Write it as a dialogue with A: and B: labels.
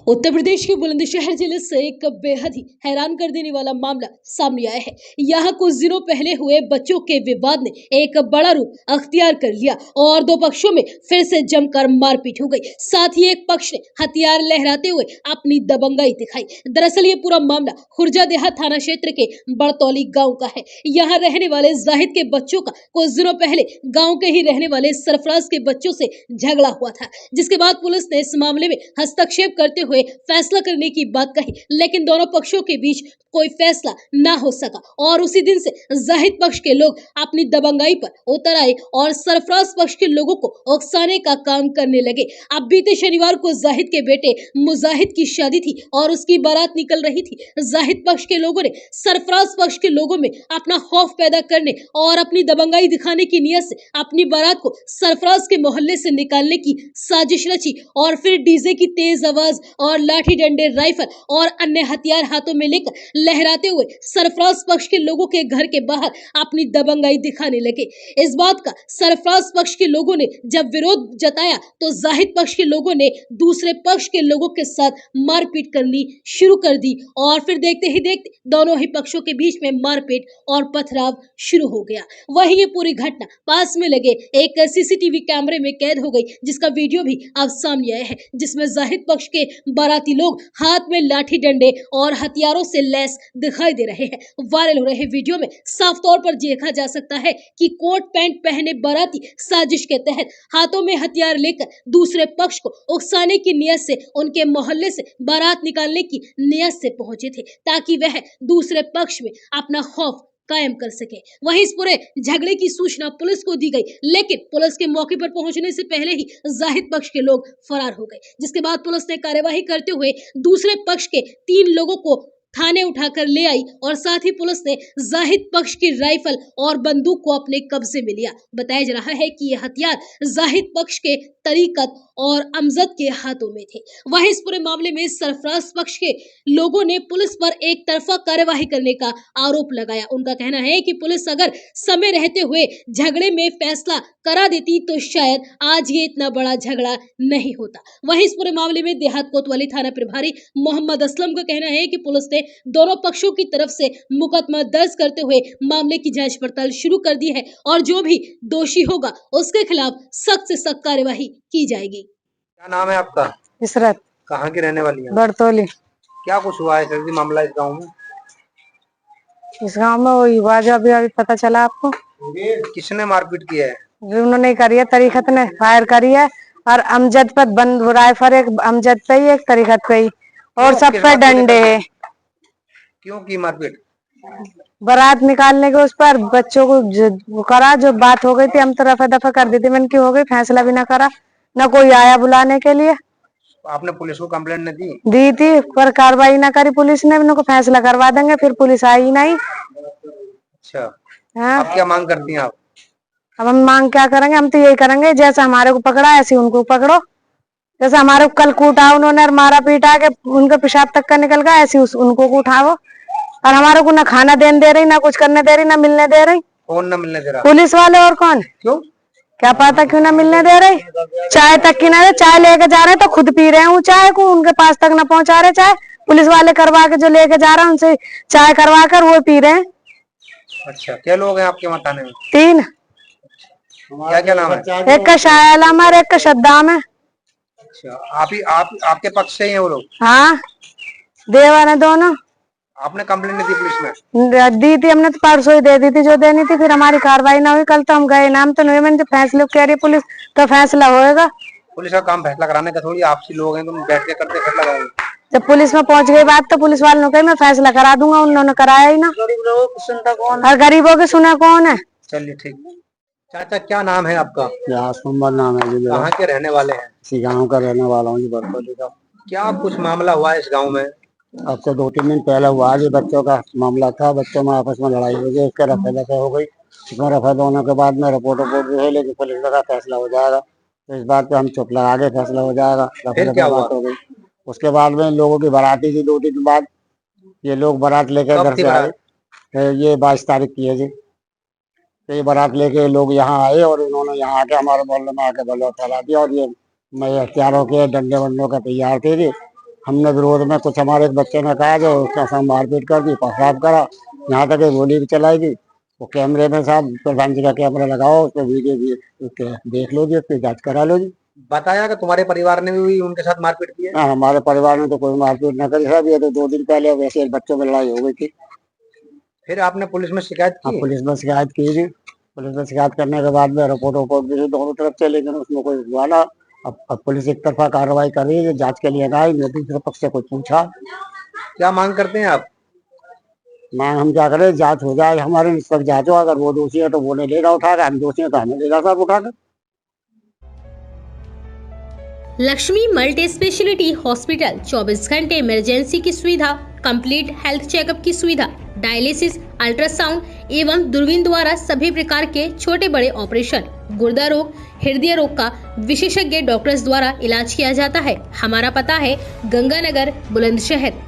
A: उत्तर प्रदेश के बुलंदशहर जिले से एक बेहद ही हैरान कर देने वाला मामला सामने आया है। यहाँ कुछ दिनों पहले हुए बच्चों के विवाद ने एक बड़ा रूप अख्तियार कर लिया और दो पक्षों में फिर से जमकर मारपीट हो गई। साथ ही एक पक्ष ने हथियार लहराते हुए अपनी दबंगाई दिखाई। दरअसल ये पूरा मामला खुर्जा देहात थाना क्षेत्र के बड़तौली गाँव का है। यहाँ रहने वाले जाहिद के बच्चों का कुछ दिनों पहले गाँव के ही रहने वाले सरफराज के बच्चों से झगड़ा हुआ था, जिसके बाद पुलिस ने इस मामले में हस्तक्षेप करते हुए फैसला करने की बात कही, लेकिन दोनों पक्षों के बीच कोई फैसला ना हो सका और उसी दिन से जाहिद पक्ष के लोग अपनी दबंगाई पर उतर आए और सरफराज पक्ष के लोगों को उकसाने का काम करने लगे। अब बीते शनिवार को जाहिद के बेटे मुजाहिद की शादी थी और उसकी बारात निकल रही थी। जाहिद पक्ष के लोगों ने सरफराज पक्ष के लोगों में अपना खौफ पैदा करने और अपनी दबंगाई दिखाने की नियत से अपनी बारात को सरफराज के मोहल्ले से निकालने की साजिश रची और फिर डीजे की तेज आवाज और लाठी डंडे, राइफल और अन्य हथियार हाथों में लेकर लहराते हुए सरफराज पक्ष के लोगों के घर के बाहर अपनी दबंगाई दिखाने लगे। इस बात का सरफराज पक्ष के लोगों ने जब विरोध जताया तो जाहिद पक्ष के लोगों ने दूसरे पक्ष के लोगों के साथ मारपीट करनी शुरू कर दी और फिर देखते ही देखते दोनों ही पक्षों के बीच में मारपीट और पथराव शुरू हो गया। वहीं ये पूरी घटना पास में लगे एक सीसीटीवी कैमरे में कैद हो गई, जिसका वीडियो भी अब सामने आया है, जिसमें जाहिद पक्ष के बाराती लोग हाथ में लाठी डंडे और हथियारों से लैस दिखाई दे रहे हैं। वायरल हो रहे वीडियो में साफ तौर पर देखा जा सकता है कि कोट पैंट पहने बाराती साजिश के तहत हाथों में हथियार लेकर दूसरे पक्ष को उकसाने की नियत से उनके मोहल्ले से बारात निकालने की नियत से पहुंचे थे, ताकि वह दूसरे पक्ष में अपना खौफ कायम कर सके। वहीं इस पूरे झगड़े की सूचना पुलिस को दी गई, लेकिन पुलिस के मौके पर पहुंचने से पहले ही जाहिद पक्ष के लोग फरार हो गए, जिसके बाद पुलिस ने कार्यवाही करते हुए दूसरे पक्ष के 3 लोगों को थाने उठाकर ले आई और साथ ही पुलिस ने जाहिद पक्ष की राइफल और बंदूक को अपने कब्जे में लिया। बताया जा रहा है कि यह हथियार जाहिद पक्ष के तरीकत और अमजद के हाथों में थे। वहीं इस पूरे मामले में सरफराज पक्ष के लोगों ने पुलिस पर एक तरफा कार्यवाही करने का आरोप लगाया। उनका कहना है कि पुलिस अगर समय रहते हुए झगड़े में फैसला करा देती तो शायद आज ये इतना बड़ा झगड़ा नहीं होता। वहीं इस पूरे मामले में देहात कोतवाली थाना प्रभारी मोहम्मद असलम का कहना है कि पुलिस ने दोनों पक्षों की तरफ से मुकदमा दर्ज करते हुए मामले की जांच पड़ताल शुरू कर दी है और जो भी दोषी होगा उसके खिलाफ सख्त से सख्त कार्यवाही की जाएगी।
B: क्या नाम है आपका?
C: इसरत।
B: कहाँ की रहने वाली है?
C: बड़तौली।
B: क्या कुछ हुआ है सर मामला इस गांव में?
C: इस गांव में वही हुआ जो अभी अभी पता चला आपको।
B: किसने मारपीट किया है?
C: उन्होंने करी है, तरीकत ने फायर करी है और अमजद पर बंद राइफल एक अमजद पे ही, एक तरीकत पे ही और सब पे डंडे है।
B: क्यों की मारपीट?
C: बारात निकालने के उस पर बच्चों को करा, जो बात हो गई थी हम तो रफा दफा कर दी थी, मैंने की हो गई, फैसला भी ना करा, न कोई आया बुलाने के लिए।
B: आपने पुलिस को कंप्लेंट नहीं
C: दी थी पर कार्रवाई ना करी पुलिस ने, उनको फैसला करवा देंगे, फिर पुलिस आई नहीं।
B: अच्छा,
C: हाँ।
B: अब क्या मांग करती हैं आप?
C: अब हम मांग क्या करेंगे? हम तो यही करेंगे जैसे हमारे को पकड़ा ऐसे उनको पकड़ो, जैसे हमारे को कल कूटा उन्होंने और मारा पीटा के उनके पेशाब तक का निकल गया, ऐसे उनको को उठाओ। और हमारे को ना खाना देने दे रही, ना कुछ करने दे रही, ना मिलने दे रही।
B: कौन ना मिलने दे रहा?
C: पुलिस वाले। और कौन?
B: क्यों?
C: क्या पता क्यों ना मिलने दे रही? चाय तक की ना दे, चाय लेके जा रहे तो खुद पी रहे हैं चाय को, उनके पास तक ना पहुंचा रहे चाय। पुलिस वाले करवा के जो लेके जा रहे हैं उनसे चाय करवा कर वो पी रहे हैं।
B: अच्छा, क्या लोग हैं आपके थाने में?
C: 3।
B: क्या क्या नाम है?
C: एक का शायलाम और एक का शद्दाम है।
B: अच्छा, आप आपके पक्ष से ही हैं वो लोग?
C: हाँ, देवर है दोनों।
B: आपने कंप्लेंट नहीं दी पुलिस में?
C: दी थी हमने तो परसों ही दे दी थी जो देनी थी, फिर हमारी कार्रवाई ना हुई। कल तो हम गए, नाम तो नहीं, मैंने जो फैसले कह रही पुलिस तो फैसला होएगा।
B: पुलिस का काम फैसला कराने का थोड़ी, आपसी लोग हैं, तुम बैठ के करते फिर लगाओगे।
C: जब पुलिस में पहुंच गई बात तो पुलिस वालों ने कहा मैं फैसला करा दूंगा, उन्होंने कराया ही ना। और गरीबों के सुना कौन है?
B: चलिए ठीक। चाचा क्या नाम है आपका?
D: नाम है जी।
B: कहाँ के रहने वाले हैं?
D: इसी गाँव का रहने वाला हूँ जी, बड़तौली का।
B: क्या कुछ मामला हुआ है इस गांव में?
D: अब से 2-3 दिन पहले हुआ जी, बच्चों का मामला था, बच्चों में आपस में लड़ाई हो गई, इसके रफा दफा हो गई। इसमें रफा होने के बाद में रिपोर्ट भी है, लेकिन पुलिस का फैसला हो जाएगा, तो इस बात पे हम चुप लगा के फैसला हो जाएगा।
B: फिर क्या हुआ?
D: बात हो गई, उसके बाद में लोगों की बाराती थी 2 दिन बाद। ये लोग बारात लेकर घर से आए, ये 22 तारीख की है जी। तो ये बारात लेके लोग यहाँ आए और इन्होंने यहाँ आके हमारे मोहल्ले में आके बलवा फैला दिया और ये मैं हथियारों के डंडे वंडों का तैयार थे जी। हमने विरोध में कुछ हमारे एक बच्चे ने कहा जो उसका साथ मारपीट कर दी, पेशाब करा, यहाँ तक गोली भी चलाएगी। वो कैमरे में साहब प्रधान जी का कैमरा लगाओ, उस पर वीडियो भी देख लो जी, उस पर जाँच करा लो जी।
B: बताया कि तुम्हारे परिवार ने भी उनके साथ मारपीट की है?
D: हाँ, हमारे परिवार ने तो कोई मारपीट न करी साहब, ये तो 2 दिन पहले वैसे बच्चों में लड़ाई हो गई थी।
B: फिर आपने पुलिस में शिकायत
D: हाँ,
B: की?
D: पुलिस में शिकायत की जी। पुलिस में शिकायत करने के बाद में रिपोर्ट भी दोनों तरफ से, लेकिन उसमें कोई हुआ ना। अब पुलिस एक तरफा कार्रवाई कर रही है, जांच के लिए गई, दूसरे पक्ष से कुछ पूछा।
B: क्या मांग करते हैं आप?
D: मांग हम क्या करें, जांच हो जाए, हमारे निष्पक्ष जांच हो। अगर वो दोषी है तो वो नहीं लेगा उठाकर, हम दोषी है तो हमें लेगा साहब उठाकर।
A: लक्ष्मी मल्टी स्पेशलिटी हॉस्पिटल 24 घंटे इमरजेंसी की सुविधा, कंप्लीट हेल्थ चेकअप की सुविधा, डायलिसिस, अल्ट्रासाउंड एवं दूरबीन द्वारा सभी प्रकार के छोटे बड़े ऑपरेशन, गुर्दा रोग, हृदय रोग का विशेषज्ञ डॉक्टर्स द्वारा इलाज किया जाता है। हमारा पता है गंगानगर, बुलंदशहर।